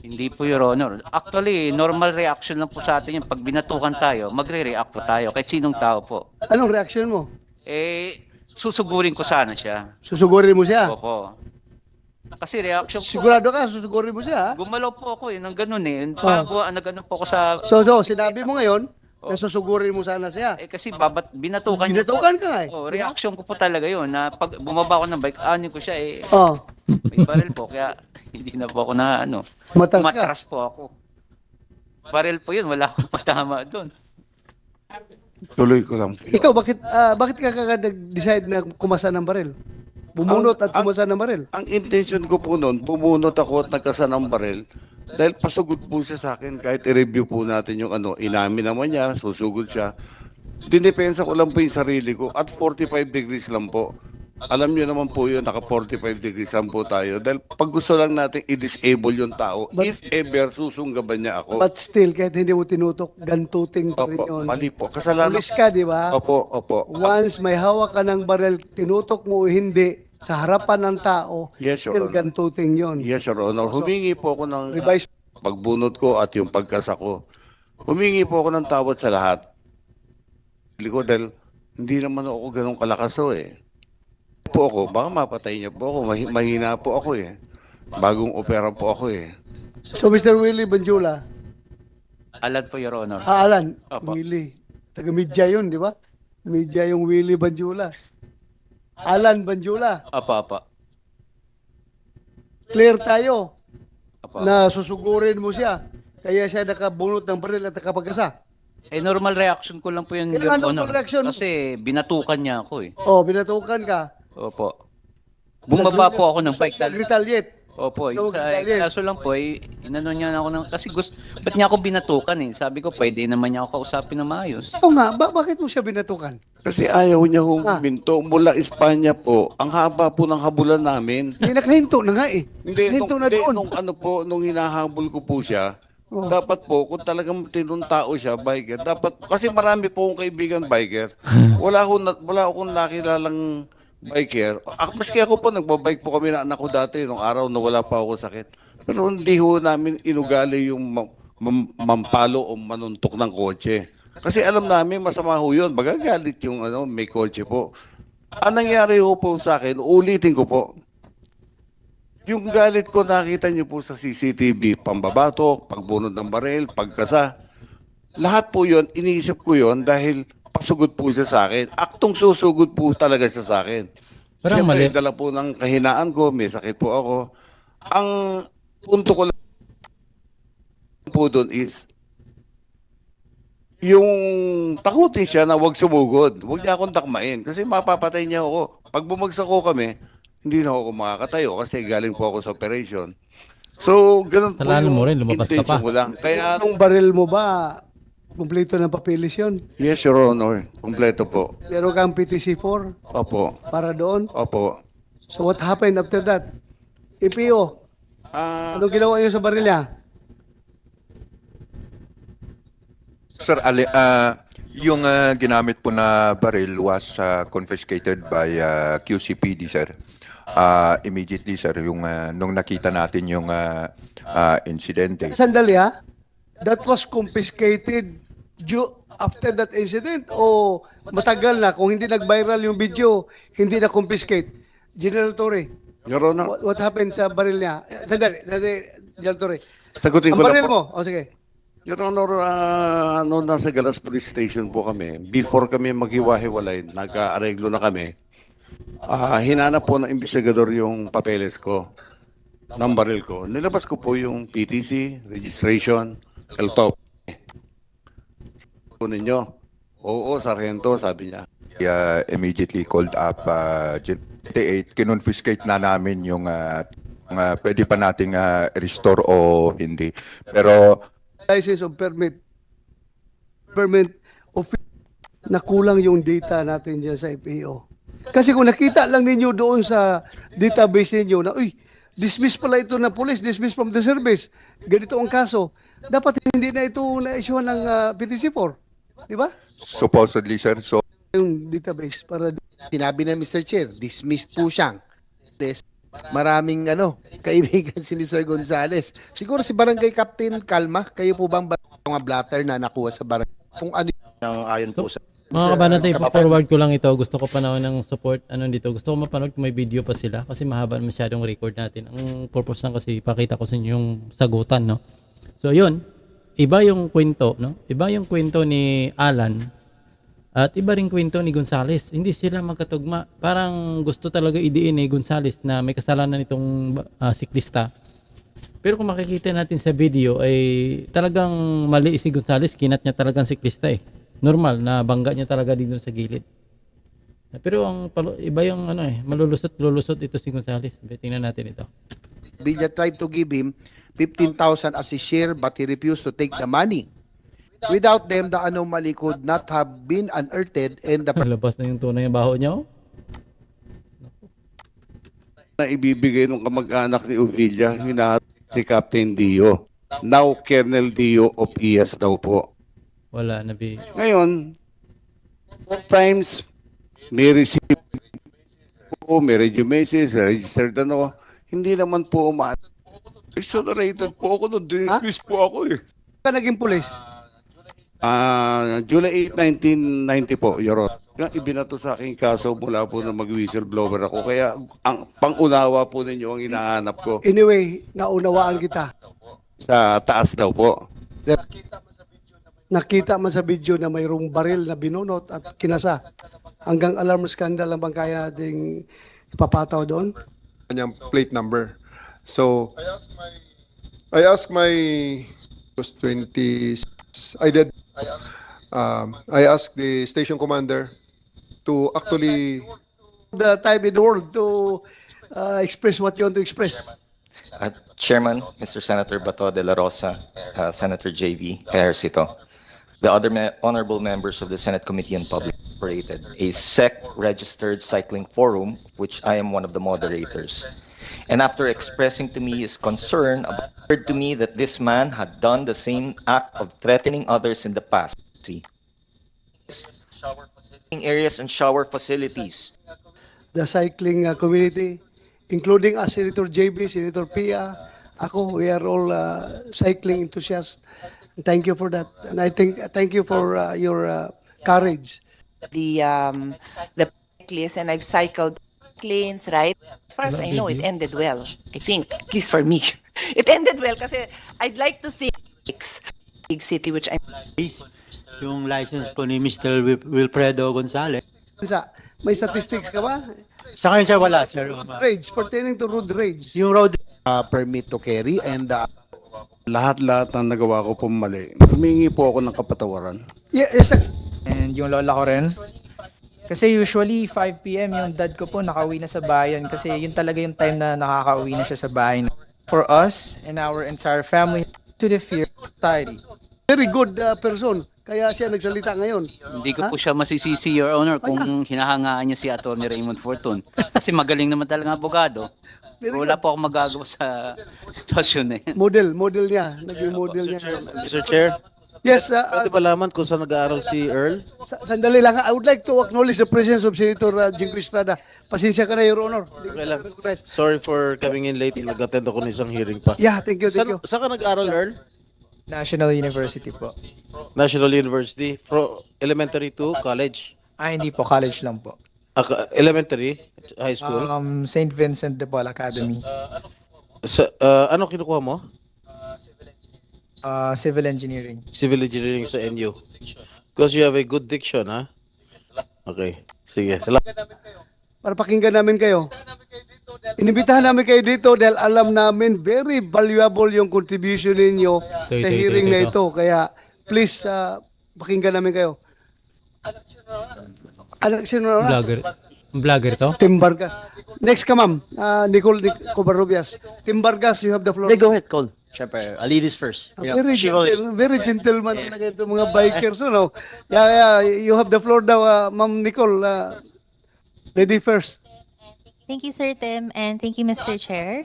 Hindi po, Your Honor. Actually, normal reaction lang po sa atin yung pag binatukan tayo, magre-react po tayo kahit sinong tao po. Anong reaction mo? Susugurin ko sana siya. Susugurin mo siya? Opo. Kasi reaction po. Sigurado ka, susugurin mo siya? Ha? Gumalaw po ako nang ganun eh. Bago nag-ano po ako sa... So, sinabi mo ngayon, na susugurin mo sana siya. kasi binatukan niya po. Binatukan ka eh. Oh, reaction ko po talaga yun na pag bumaba ako ng bike, anin ko siya Oh, may baril po. Kaya hindi na po ako na Matras ka. Matras po ako. Baril po yun, wala akong patama doon. Tuloy ko lang. ikaw, bakit ka nag-decide na kumasa ng baril? Bumunot at kumasa ng baril? Ang intention ko po noon, bumunot ako at nagkasa ng baril dahil pasugod po siya sa akin kahit i-review po natin yung inamin naman niya, susugod siya. Dinepensa ko lang po yung sarili ko at 45 degrees lang po. Alam niyo naman po yun, naka 45 degrees lang po tayo dahil pag gusto lang natin i-disable yung tao, if ever susunggaban niya ako. But still, kahit hindi mo tinutok, gantuting pa rin Opo, yun. mali po. Kasalanan. Pulis ka, di ba? Opo. Once may hawak ka ng baril, tinutok mo o hindi, sa harapan ng tao, Yes, Your still Honor. gantuting yun. Yes, Your Honor. Humingi po ako ng Revise. pagbunot ko at yung pagkasa ko. Humingi po ako ng tawad sa lahat. Hindi ko dahil hindi naman ako ganun kalakas eh. Po ako, baka mapatay niya po ako. Mahina po ako eh. Bagong opera po ako eh. So, Mr. Willie Banjula, Alan po, Your Honor. Alan, Opo. Willie, taga-media yun, di ba? Media yung Willie Banjula. Alan Banjula, Apa. clear tayo Apa. na susugurin mo siya. Kaya siya nakabunot ng baril at nakapagkasa. Normal reaction ko lang po yun, Your Kailangan Honor. normal reaction. Kasi binatukan niya ako eh. Oh, binatukan ka. Opo. Bumaba po ako ng bike. Retaliate. Opo, So, yung sa Italian. kaso lang po, inano niya na ako ng, kasi ba't niya ako binatukan eh? Sabi ko, pwede naman niya ako kausapin na maayos. Oo nga, bakit mo siya binatukan? Kasi ayaw niya huminto. Mula Espanya po, ang haba po ng habulan namin. Hindi, nakahinto na nga eh. Hindi, Nakahinto na doon. nung hinahabol ko po siya, dapat po, kung talagang tinong tao siya, biker, dapat, kasi marami po akong kaibigan biker, wala akong nakilalang biker. Maski ako po, nagbabike po kami na anak ko dati, nung araw na wala pa ako sakit. Pero hindi ho namin inugali yung mampalo o manuntok ng kotse. Kasi alam namin masama ho yun. Magagalit yung may kotse po. Ang nangyari ho po sa akin, ulitin ko po, yung galit ko nakita niyo po sa CCTV, pambabatok, pagbunod ng baril, pagkasa. Lahat po yun, iniisip ko yun dahil pasugod po siya sa akin. Aktong susugod po talaga siya sa akin. Pero ang Siyempre, mali. dala po ng kahinaan ko, may sakit po ako. Ang punto ko lang po doon is, yung takutin siya na huwag sumugod. Huwag niya akong takmain kasi mapapatay niya ako. Pag bumagsak ko kami, hindi na ako makakatayo kasi galing po ako sa operation. So, ganun po Kasalanan yung mo rin, lumabas ka intention pa. ko lang. Kaya, Anong baril mo ba, kumpleto ng papeles yun? yes, Your Honor. Kompleto po. Meron kang PTC-4 Opo. para doon. Opo. So what happened after that? EPO, Ah, anong ginawa niyo sa baril niya? Sir, yung ginamit po na baril was confiscated by QCPD, sir. Immediately, sir, yung nung nakita natin yung insidente. Sandali ha? That was confiscated after that incident o matagal na kung hindi nag-viral yung video, hindi na confiscate? General Torre, Your Honor, what happened sa baril niya? Sandali, General Torre. sagutin Ang ko lang baril po. mo, o sige. Your Honor, noon nasa Galas Police Station po kami, before kami maghiwa-hiwalay, nagka-areglo na kami, hinanap po ng investigador yung papeles ko, ng baril ko. Nilabas ko po yung PTC, registration, LTOP. Po ninyo. Oo, Sargento, sabi niya. Immediately called up 28, kinonfiscate na namin yung pwede pa nating restore o hindi. Pero License of permit of na kulang yung data natin dyan sa FAO. Kasi kung nakita lang ninyo doon sa database ninyo na, uy, dismiss pala ito na police, dismiss from the service, ganito ang kaso, dapat hindi na ito na-issue ng PTC4. Di ba? supposedly, sir, so Yung database para Sinabi na Mr. Chair, dismissed po siyang. Maraming kaibigan si Sir Gonzales. Siguro si Barangay Captain Kalma, kayo po bang mga blatter na nakuha sa barangay? Kung ano ayon po sa Mga kabanatay, forward ko lang ito. Gusto ko panahon ng support dito. Gusto ko mapanood kung may video pa sila kasi mahaba masyadong record natin. Ang purpose lang kasi pakita ko sa inyo yung sagutan, no. So, yun. Iba yung kwento, no? Iba yung kwento ni Alan at iba ring kwento ni Gonzales. Hindi sila magkatugma. Parang gusto talaga idiin ni Gonzales na may kasalanan itong siklista. Pero kung makikita natin sa video ay talagang mali si Gonzales. Kinat niya talagang siklista eh. Normal na bangga niya talaga dito sa gilid. Pero iba yung malulusot ito si Gonzales. Tingnan natin ito. Villa tried to give him 15,000 as a share but he refused to take the money. Without them, the anomaly could not have been unearthed and the Labas na yung tunay yung baho niya. Oh. Na ibibigay ng kamag-anak ni Uvilla, hinahanap si Captain Dio. Now, Colonel Dio of IAS daw po. Wala, Ngayon, 4 times, may receipt po, may resumes, registered hindi naman po exonerated po ako doon, dismiss po ako eh. ka naging police. July 8, 1990 po, Your Honor. Ibinato sa akin kaso mula po na mag-whistleblower ako. Kaya ang pangunawa po ninyo ang hinahanap ko Anyway, naunawaan kita. sa taas daw po. Nakita man sa video na mayroong baril na binunot at kinasa. Hanggang alarm scandal lang bang kaya nating ipapataw doon? Kanyang plate number. So I asked my was 20 I asked the station commander to actually The time in the world to express what you want to express. Chairman, Mr. Senator Bato de la Rosa, Senator J.V. Ejercito, the other honorable members of the Senate Committee on Public operated a SEC-registered cycling forum, which I am one of the moderators. And after expressing to me his concern, it occurred to me that this man had done the same act of threatening others in the past. Areas and shower facilities. The cycling community, including us, Senator JB, Senator Pia, ako, we are all cycling enthusiasts. Thank you for that. And I think thank you for your courage. The list, and I've cycled lanes, right? As far as I know, it ended well. I think, at least for me, it ended well kasi I'd like to think big city, which I'm Yung license po ni Mr. Wilfredo Gonzalez. May statistics ka ba? Sa kanya siya wala, sir. Rage, pertaining to road rage. Yung road Permit to carry and Lahat-lahat na nagawa ko po mali. Humingi po ako ng kapatawaran. Yes, And yung lola ko rin. Kasi usually 5 PM yung dad ko po nakauwi na sa bayan kasi yun talaga yung time na nakakauwi na siya sa bayan. For us and our entire family to the fear society. very good person. Kaya siya nagsalita ngayon. Hindi ko po siya masisisi, Your Honor, kung hinahangaan niya si Atty. Raymond Fortun. Kasi magaling naman talaga ang abogado. Wala po akong magagawa sa sitwasyon na yan. Model niya. Naging model niya. Mr. Chair, Yes, pwede malaman kung saan nag-aaral si Earl? sandali lang. I would like to acknowledge the presence of Senator Jingo Estrada. Pasensya ka na, Your Honor. Okay lang. Sorry for coming in late. Nag-attend ako ng isang hearing pa. Yeah, thank you, thank you. Saan ka nag-aaral, Earl? National University po. National University. From elementary to college. Hindi po, college lang po. Elementary? High school? St. Vincent de Paul Academy. Ano kinukuha mo? Civil Engineering. Civil Engineering sa NU. Because you have a good diction, ha? Okay. Sige. Salamat. Para pakinggan namin kayo. Inibitahan namin kayo dito dahil alam namin very valuable yung contribution ninyo sa hearing na ito. Kaya please, pakinggan namin kayo. Anak sino na? Vlogger. Vlogger to? Tim Vargas. Next ka, ma'am. Nicole Covarrubias. Tim Vargas, you have the floor. go ahead, Cole. Siyempre, I'll lead this first. Very gentleman talaga ito mga bikers, no? Yeah, you have the floor daw, Ma'am Nicole. Lady first. Thank you, Sir Tim, and thank you, Mr. Chair.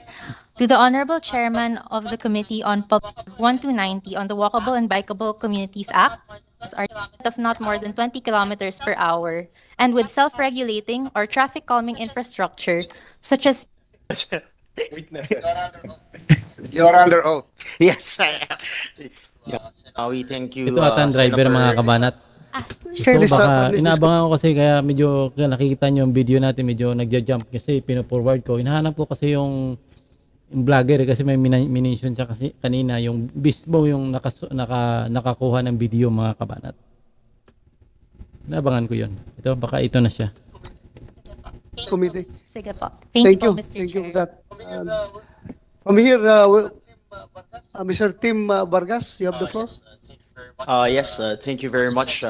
To the Honorable Chairman of the Committee on Pub 1290 on the Walkable and Bikeable Communities Act, are of not more than 20 kilometers per hour, and with self-regulating or traffic calming infrastructure, such as Witnesses. You're under oath. Yes. We thank you. Ito ata ang driver, mga kabanat. sure, Ito, baka inaabangan ko kasi kaya medyo nakikita nyo yung video natin, medyo nagja-jump kasi pino-forward ko. Hinahanap ko kasi yung vlogger kasi may minention siya kasi kanina yung Bisbo yung nakakuha ng video, mga kabanat. Inaabangan ko yun. Ito, baka ito na siya. Committee. sige po. Thank you po, Mr. Thank you Chair. for that. From here, Mr. Tim Vargas, you have the floor. Yes, thank you very much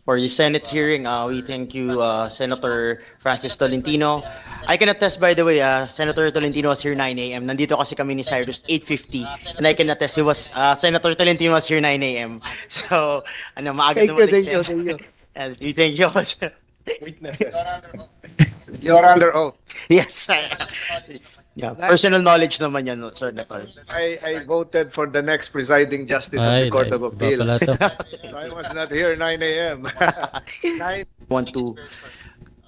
for the Senate hearing. We thank you, Senator Francis Tolentino. I can attest, by the way, Senator Tolentino was here 9 a.m. Nandito kasi kami ni Cyrus 8:50, and I can attest Senator Tolentino was here 9 a.m. So, maaga Thank you. We thank you. Witnesses. You're under oath. Yes. Yeah, personal knowledge naman yan, sir. I voted for the next presiding justice of the Court of iba Appeals. pala to. I was not here 9 a.m.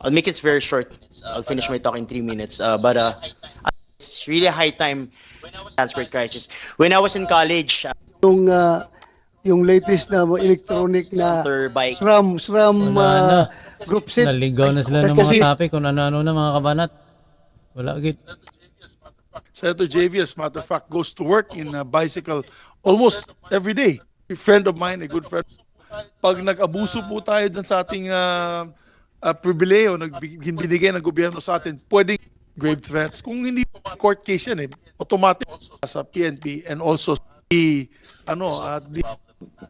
I'll make it very short. I'll finish my talk in 3 minutes. But it's really high time transport crisis. When I was in college, Yung latest na electronic na motorbike. SRAM group set. Naligaw na sila ng mga topic kung ano-ano na, mga kabanat. Wala agad. Senator JV, as a matter of fact, goes to work in a bicycle almost every day. A friend of mine, a good friend. Pag nag-abuso po tayo dun sa ating pribileyo, binigay ng gobyerno sa atin, pwedeng grave threats. Kung hindi court case yan, automatic sa PNP and also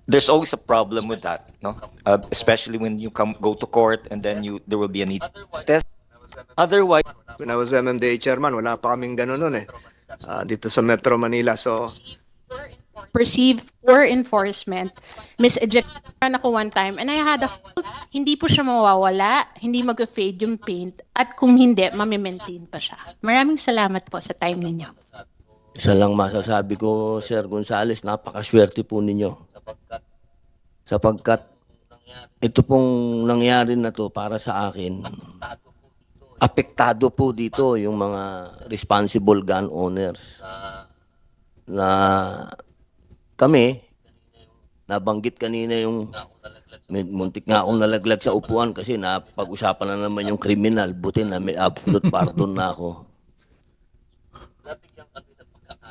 There's always a problem with that, no? Especially when you go to court and then there will be a need test. Otherwise, When I was MMDA chairman, wala pa kaming gano'n nun dito sa Metro Manila. So, perceived poor enforcement, mis-ejectan ako one time, and I had hindi po siya mawawala, hindi mag-fade yung paint, at kung hindi, mamimaintain pa siya. Maraming salamat po sa time ninyo. Isa lang masasabi ko, Sir Gonzales, napakaswerte po ninyo. Sapagkat ito pong nangyari na to para sa akin, apektado po dito yung mga responsible gun owners na kami, nabanggit kanina yung muntik nga akong nalaglag sa upuan kasi napag-usapan na naman yung kriminal. Buti na may absolute pardon na ako.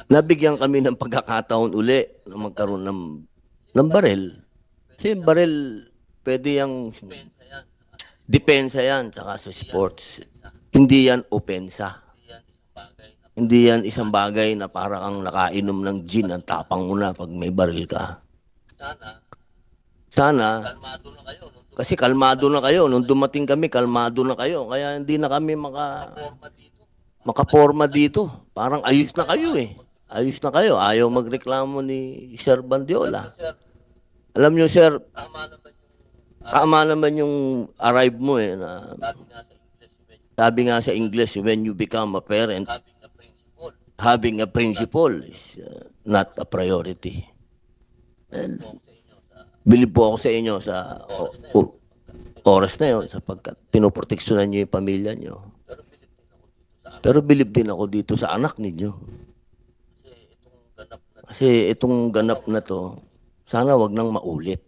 Nabigyan kami ng pagkakataon uli na magkaroon ng baril. Kasi baril, pwede yung depensa yan, tsaka sa sports. Hindi yan opensa. Hindi yan isang bagay na para kang nakainom ng gin, ang tapang mo na pag may baril ka. Sana, kasi kalmado na kayo. Nung dumating kami, kalmado na kayo. Kaya hindi na kami makaporma dito. Parang ayos na kayo eh. Ayos na kayo. Ayaw magreklamo ni Sir Bandiola. Alam nyo, sir, tama naman yung arrive mo eh. Sabi nga sa English, when you become a parent, having a principal is not a priority. And bilib po ako sa inyo sa oras na yun sapagkat pinoproteksyonan nyo yung pamilya nyo. Pero bilib din ako dito sa anak ninyo. Kasi itong ganap na to, sana wag nang maulit.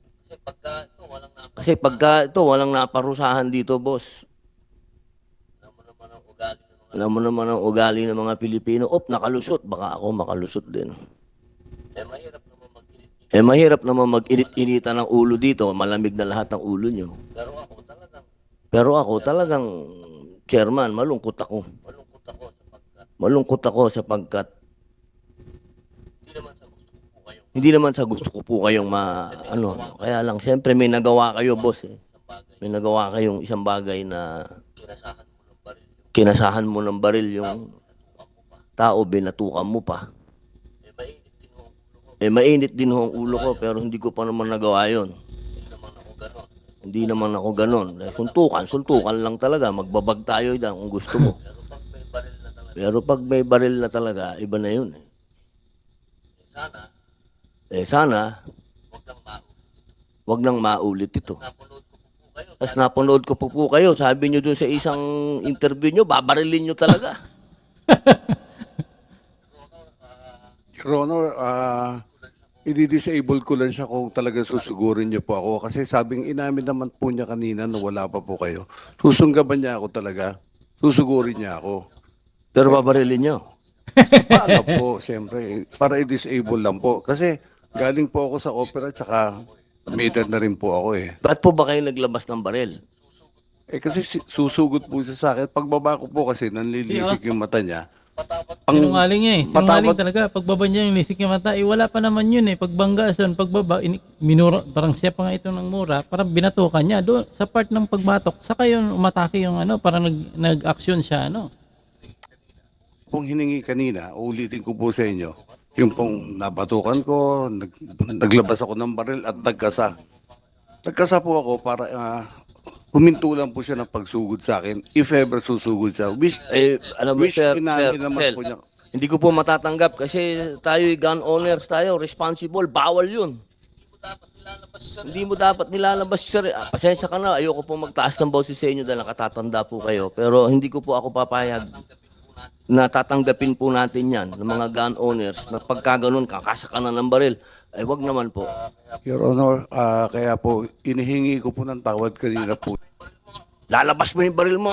Kasi pagka ito, walang naparusahan dito, boss. Alam mo naman ang ugali ng mga Pilipino. Nakalusot. Baka ako makalusot din. Mahirap naman mag-init-inita ng ulo dito. Malamig na lahat ng ulo nyo. Pero ako talagang, chairman, malungkot ako. Malungkot ako sapagkat hindi naman sa gusto ko po kayong kaya lang, siyempre may nagawa kayo, boss. May nagawa kayong isang bagay na kinasahan mo ng baril yung tao, binatukan mo pa. Mainit din ho ang ulo ko, pero hindi ko pa naman nagawa yun. Hindi naman ako ganon. Suntukan lang talaga. Magbabag tayo dyan kung gusto mo. Pero pag may baril na talaga, iba na yun. Sana, wag nang maulit ito. Tapos napanood ko po kayo, sabi nyo dun sa isang interview nyo, babarilin nyo talaga. Your Honor, i-disable ko lang siya kung talaga susugurin niyo po ako. Kasi sabing inamin naman po niya kanina na wala pa po kayo. Susunggaban niya ako talaga. Susugurin niya ako. Pero babarilin nyo. Paano po, siyempre, para i-disable lang po. Kasi galing po ako sa opera, tsaka may edad na rin po ako eh. Ba't po ba kayo naglabas ng baril? Kasi susugod po siya sa akin. Pagbaba ko po kasi nanlilisik yung mata niya. Sinungaling niya eh. Sinungaling talaga. Pagbaba niya yung lisik yung mata, wala pa naman yun eh. Pagbangga son, pagbaba, minura, parang siya pa nga ito ng mura, parang binatukan niya. Doon, sa part ng pagbatok, saka yun umatake yung parang nag-action siya, Kung hiningi kanina, ulitin ko po sa inyo, yung pong nabatukan ko, naglabas ako ng baril at nagkasa. Nagkasa po ako para huminto lang po siya ng pagsugod sa akin. If ever susugod siya. Alam mo, sir, naman po niya. Hindi ko po matatanggap kasi tayo gun owners tayo, responsible, bawal yun. Hindi mo dapat nilalabas, sir. Pasensya ka na, ayoko po magtaas ng boses sa inyo dahil nakatatanda po kayo. Pero hindi ko po ako papayag na tatanggapin po natin yan ng mga gun owners na pagka ganun, kakasa ka na ng baril. Ay, wag naman po. Your Honor, kaya po, inihingi ko po ng tawad kanina po. Lalabas mo yung baril mo.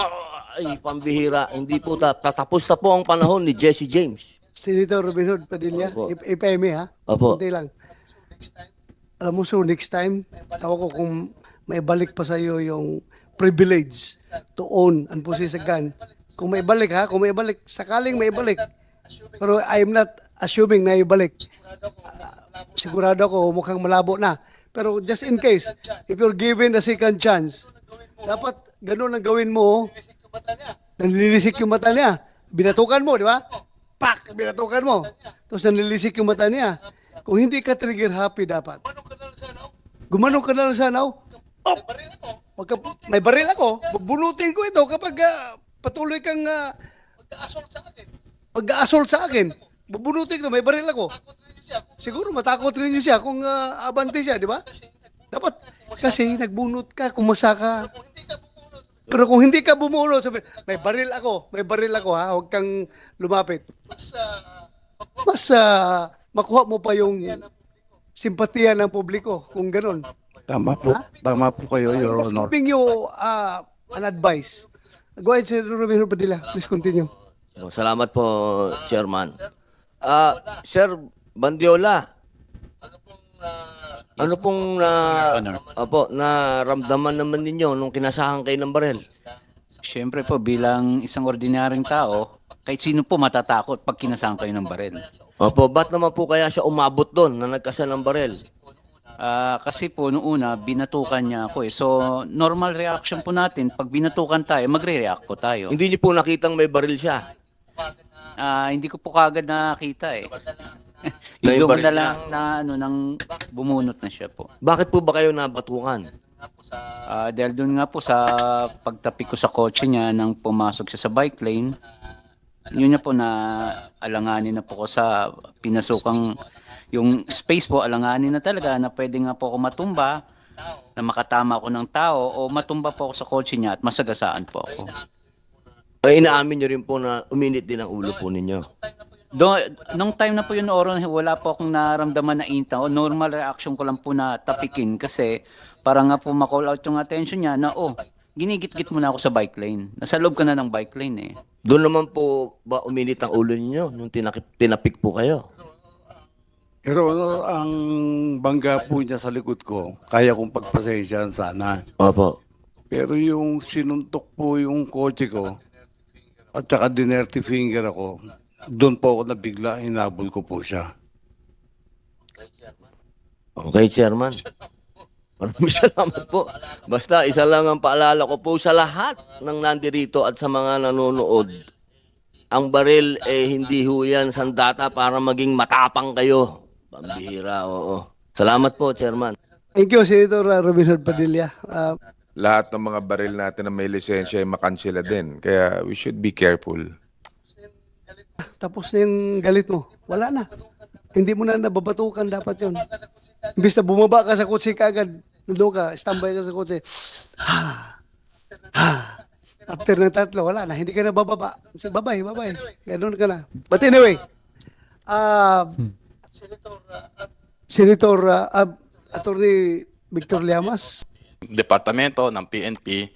Ay, pambihira. Hindi po tatapos na po ang panahon ni Jesse James. Senator Robin Hood Padilla, Opo. if I may ha? Opo. Kunti lang. Alam mo, so next time, ako ko kung may balik pa sa iyo yung privilege to own and possess a gun. Kung may balik ha, kung may balik, sakaling may balik. Pero I'm not assuming na ibalik. Sigurado ako, mukhang malabo na. Pero just in case, if you're given a second chance, dapat ganun ang gawin mo. Nanlilisik yung mata niya. Binatukan mo, di ba? Pak! Binatukan mo. Tapos nanlilisik yung mata niya. Kung hindi ka trigger happy dapat. Gumanong ka na lang sa sanaw. Oh! May baril ako. Bubunutin ko ito kapag patuloy kang pag-assault sa akin. Bubunutin ko, may baril ako. Siguro matakot rin niyo siya kung abante siya, di ba? Dapat, kasi nagbunot ka, kumasa ka. Pero kung hindi ka bumunot, sabi, may baril ako ha, huwag kang lumapit. Mas makuha mo pa yung simpatiya ng publiko kung ganun. Tama po. Tama po kayo, Your Just Honor. giving you an advice. Go ahead, Senator Romero Padilla. Please continue. Salamat po, Chairman. Sir Bandiola, ano pong naramdaman naman ninyo nung kinasahan kayo ng barel? Siyempre po, bilang isang ordinaryong tao, kahit sino po matatakot pag kinasama kayo ng baril. Opo, ba't naman po kaya siya umabot doon na nagkasa ng barel? Kasi po, noong una, binatukan niya ako eh. So, normal reaction po natin, pag binatukan tayo, magre-react po tayo. Hindi niyo po nakitang may baril siya. Hindi ko po kagad nakita eh. Na yung Yung doon baril na lang na nang bumunot na siya po. Bakit po ba kayo nabatukan? Dahil doon nga po sa pagtapik ko sa kotse niya nang pumasok siya sa bike lane, yun niya po na alanganin na po ko sa pinasukang yung space po, alanganin na talaga na pwede nga po ako matumba, na makatama ako ng tao o matumba po ako sa kotse niya at masagasaan po ako. Ay, inaamin niyo rin po na uminit din ang ulo po ninyo. Nung time na po yun, Oron, wala po akong naramdaman na inta o normal reaction ko lang po na tapikin kasi para nga po ma-call out yung attention niya na ginigit-git mo na ako sa bike lane. Nasa loob ka na ng bike lane eh. Doon naman po ba uminit ang ulo ninyo nung tinapik po kayo? Your Honor, ang bangga po niya sa likod ko, kaya kong pagpasensyahan sana. Opo. Pero yung sinuntok po yung kotse ko, at saka dinerty finger ako, doon po ako nabigla, hinabol ko po siya. Okay, Chairman. Maraming salamat po. Basta isa lang ang paalala ko po sa lahat ng nandirito at sa mga nanonood. Ang baril hindi ho yan sandata para maging matapang kayo. Pambihira, oo. Salamat po, Chairman. Thank you, Senator Romero Padilla. Lahat ng mga baril natin na may lisensya ay makansela din. Kaya we should be careful. Tapos na yung galit mo. Wala na. Hindi mo na nababatukan dapat yun. Imbis na bumaba ka sa kotse kagad, doon ka, standby ka sa kotse. After ng tatlo, wala na. Hindi ka na bababa. Say, bye-bye. Ganun ka na. But anyway, Senator Attorney Victor Llamas. Departamento ng PNP.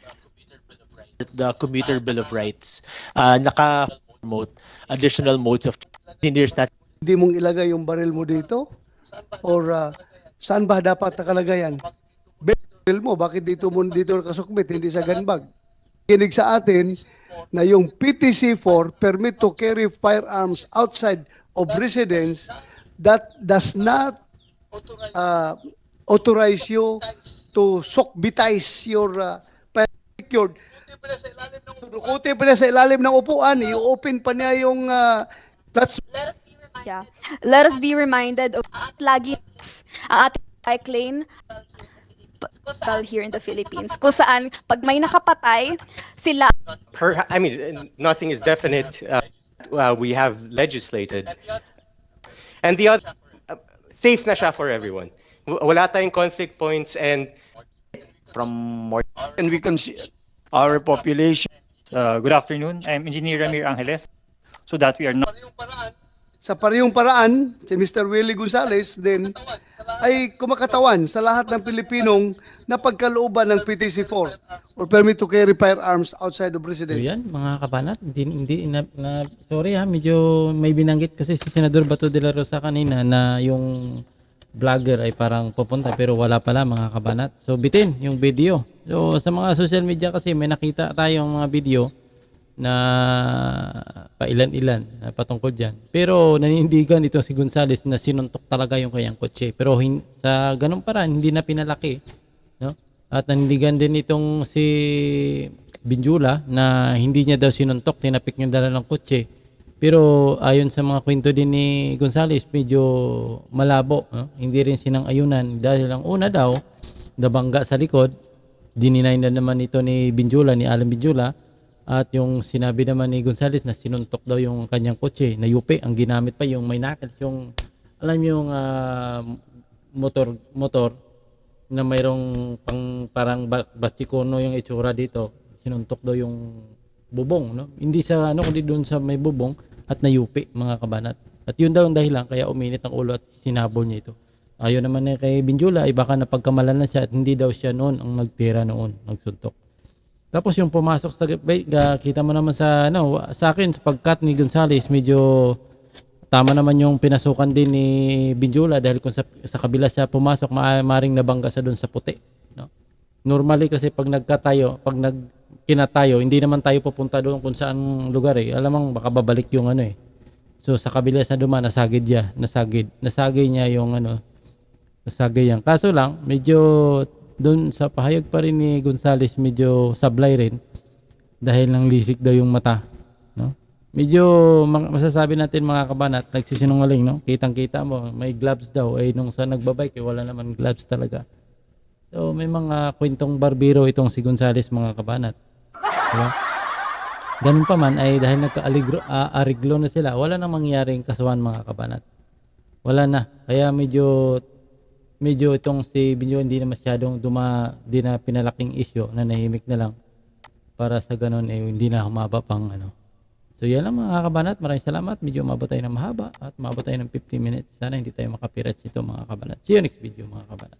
The Commuter Bill of Rights, naka-promote additional modes of Hindi mong ilagay yung baril mo dito? Or saan ba dapat nakalagay yan? Baril mo, bakit dito nakasukbit, hindi sa gun bag? Kinig sa atin na yung PTC4, Permit to Carry Firearms Outside of Residence, that does not authorize you to sukbitize your secured. Dudukutin pa niya sa ilalim ng upuan, i-open pa niya yung Let us be reminded of lagi ang ating bike lane here in the Philippines. Kung saan, pag may nakapatay, sila... nothing is definite. We have legislated. And the other, safe na siya for everyone. Wala tayong conflict points and and we can see our population. Good afternoon. I'm Engineer Ramir Angeles. So that we are not... Sa parehong paraan, si Mr. Willie Gonzales din ay kumakatawan sa lahat ng Pilipinong na pagkalooban ng PTC4 or Permit to Carry Firearms Outside of So Residence. yan, mga kabanat, sorry medyo may binanggit kasi si Senador Bato de la Rosa kanina na yung vlogger ay parang pupunta pero wala pala, mga kabanat. So bitin yung video. So sa mga social media kasi may nakita tayong mga video na pailan-ilan na patungkol dyan. Pero nanindigan ito si Gonzales na sinuntok talaga yung kanyang kotse. Pero sa ganun paraan, hindi na pinalaki. No? At nanindigan din itong si Binjula na hindi niya daw sinuntok, tinapik niya dala ng kotse. Pero ayon sa mga kwento din ni Gonzales, medyo malabo. No? Hindi rin sinang-ayunan dahil ang una daw, nabangga sa likod, dininay na naman ito ni Binjula, ni Alan Binjula. At yung sinabi naman ni Gonzales na sinuntok daw yung kanyang kotse, na yupi, ang ginamit pa yung may knuckles, yung alam yung motor na mayroong parang batikono yung itsura dito, sinuntok daw yung bubong, no? Hindi sa kundi doon sa may bubong at nayupi, mga kabanat. At yun daw ang dahilan kaya uminit ang ulo at sinabol niya ito. Ayaw naman niya kay Binjula, ay baka napagkamalan na siya at hindi daw siya noon ang nagtira noon, nagsuntok. Tapos yung pumasok sa kita mo naman sa sa akin sa pagkat ni Gonzales, medyo tama naman yung pinasukan din ni Binjula dahil kung sa kabila siya pumasok, maaaring nabangga sa doon sa puti, no? Normally kasi pag kinatayo, hindi naman tayo pupunta doon kung saan lugar eh. Alam mo baka babalik yung So sa kabila sa duma nasagid niya yung nasagay yan. Kaso lang medyo doon sa pahayag pa rin ni Gonzales, medyo sablay rin dahil nang lisik daw yung mata, no? Medyo masasabi natin mga kabanat, nagsisinungaling, no? Kitang-kita mo may gloves daw, nung sa nagbabike wala naman gloves talaga. So may mga kwentong barbero itong si Gonzales, mga kabanat, diba? Ganun pa man ay dahil nagka-ariglo na sila, wala nang mangyaring kasuhan, mga kabanat. Wala na. Kaya medyo itong si Binyo hindi na masyadong hindi na pinalaking issue, na nahimik na lang para sa ganun hindi na humaba pang So yan lang mga kabanat, maraming salamat. Medyo umabot tayo ng mahaba at umabot tayo ng 50 minutes. Sana hindi tayo makapirats ito, mga kabanat. See you next video, mga kabanat.